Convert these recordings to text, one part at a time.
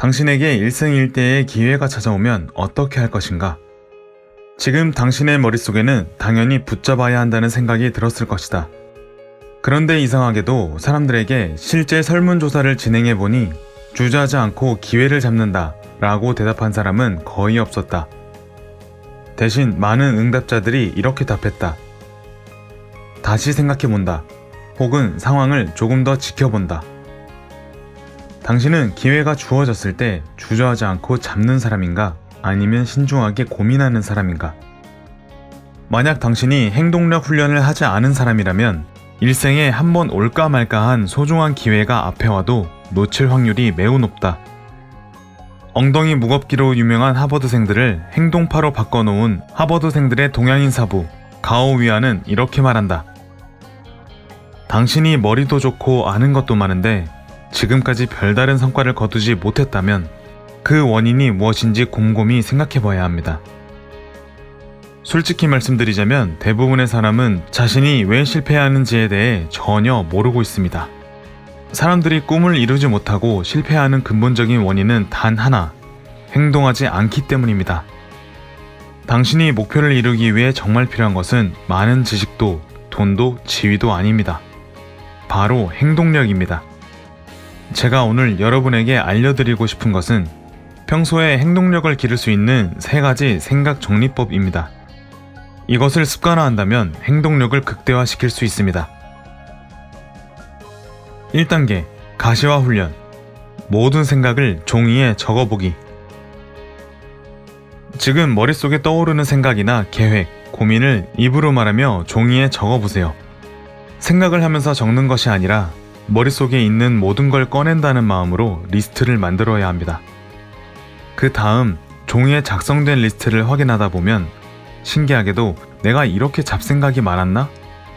당신에게 일생일대의 기회가 찾아오면 어떻게 할 것인가? 지금 당신의 머릿속에는 당연히 붙잡아야 한다는 생각이 들었을 것이다. 그런데 이상하게도 사람들에게 실제 설문조사를 진행해보니 주저하지 않고 기회를 잡는다 라고 대답한 사람은 거의 없었다. 대신 많은 응답자들이 이렇게 답했다. 다시 생각해본다. 혹은 상황을 조금 더 지켜본다. 당신은 기회가 주어졌을 때 주저하지 않고 잡는 사람인가? 아니면 신중하게 고민하는 사람인가? 만약 당신이 행동력 훈련을 하지 않은 사람이라면 일생에 한 번 올까 말까한 소중한 기회가 앞에 와도 놓칠 확률이 매우 높다. 엉덩이 무겁기로 유명한 하버드생들을 행동파로 바꿔놓은 하버드생들의 동양인사부 가오 위안은 이렇게 말한다. 당신이 머리도 좋고 아는 것도 많은데 지금까지 별다른 성과를 거두지 못했다면 그 원인이 무엇인지 곰곰이 생각해봐야 합니다. 솔직히 말씀드리자면 대부분의 사람은 자신이 왜 실패하는지에 대해 전혀 모르고 있습니다. 사람들이 꿈을 이루지 못하고 실패하는 근본적인 원인은 단 하나, 행동하지 않기 때문입니다. 당신이 목표를 이루기 위해 정말 필요한 것은 많은 지식도, 돈도, 지위도 아닙니다. 바로 행동력입니다. 제가 오늘 여러분에게 알려드리고 싶은 것은 평소에 행동력을 기를 수 있는 3가지 생각 정리법입니다. 이것을 습관화한다면 행동력을 극대화시킬 수 있습니다. 1단계, 가시화 훈련. 모든 생각을 종이에 적어보기. 지금 머릿속에 떠오르는 생각이나 계획, 고민을 입으로 말하며 종이에 적어보세요. 생각을 하면서 적는 것이 아니라 머릿속에 있는 모든 걸 꺼낸다는 마음으로 리스트를 만들어야 합니다. 그 다음 종이에 작성된 리스트를 확인하다 보면 신기하게도 내가 이렇게 잡생각이 많았나?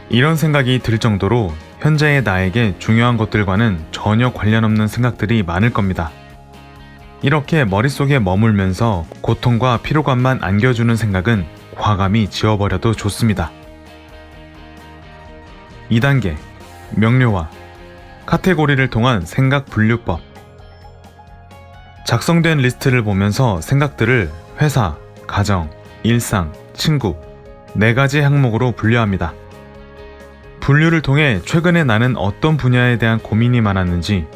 이런 생각이 들 정도로 현재의 나에게 중요한 것들과는 전혀 관련 없는 생각들이 많을 겁니다. 이렇게 머릿속에 머물면서 고통과 피로감만 안겨주는 생각은 과감히 지워버려도 좋습니다. 2단계, 명료화. 카테고리를 통한 생각 분류법. 작성된 리스트를 보면서 생각들을 회사, 가정, 일상, 친구 4가지 항목으로 분류합니다. 분류를 통해 최근에 나는 어떤 분야에 대한 고민이 많았는지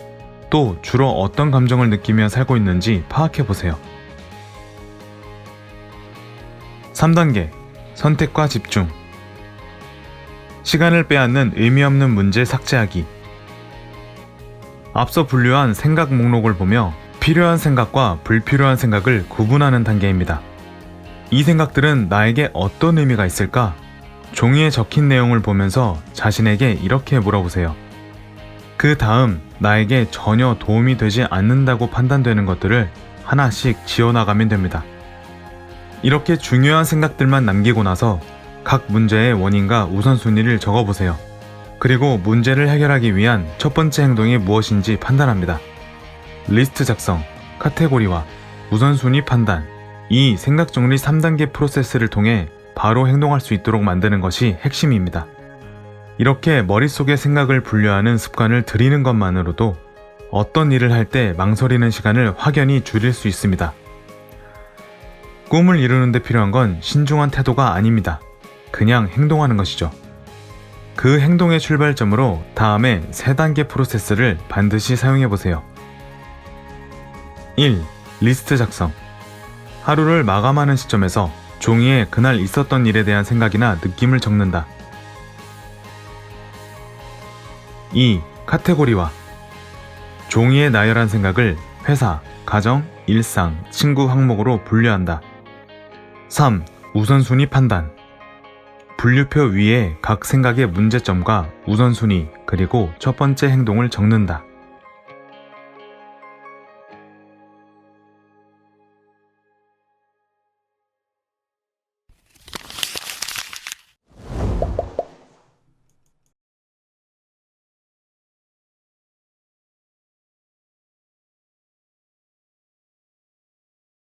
또 주로 어떤 감정을 느끼며 살고 있는지 파악해보세요. 3단계, 선택과 집중. 시간을 빼앗는 의미 없는 문제 삭제하기. 앞서 분류한 생각 목록을 보며 필요한 생각과 불필요한 생각을 구분하는 단계입니다. 이 생각들은 나에게 어떤 의미가 있을까? 종이에 적힌 내용을 보면서 자신에게 이렇게 물어보세요. 그 다음 나에게 전혀 도움이 되지 않는다고 판단되는 것들을 하나씩 지워나가면 됩니다. 이렇게 중요한 생각들만 남기고 나서 각 문제의 원인과 우선순위를 적어보세요. 그리고 문제를 해결하기 위한 첫 번째 행동이 무엇인지 판단합니다. 리스트 작성, 카테고리화, 우선순위 판단. 이 생각정리 3단계 프로세스를 통해 바로 행동할 수 있도록 만드는 것이 핵심입니다. 이렇게 머릿속의 생각을 분류하는 습관을 들이는 것만으로도 어떤 일을 할 때 망설이는 시간을 확연히 줄일 수 있습니다. 꿈을 이루는 데 필요한 건 신중한 태도가 아닙니다. 그냥 행동하는 것이죠. 그 행동의 출발점으로 다음에 3단계 프로세스를 반드시 사용해보세요. 1. 리스트 작성. 하루를 마감하는 시점에서 종이에 그날 있었던 일에 대한 생각이나 느낌을 적는다. 2. 카테고리화. 종이에 나열한 생각을 회사, 가정, 일상, 친구 항목으로 분류한다. 3. 우선순위 판단. 분류표 위에 각 생각의 문제점과 우선순위 그리고 첫 번째 행동을 적는다.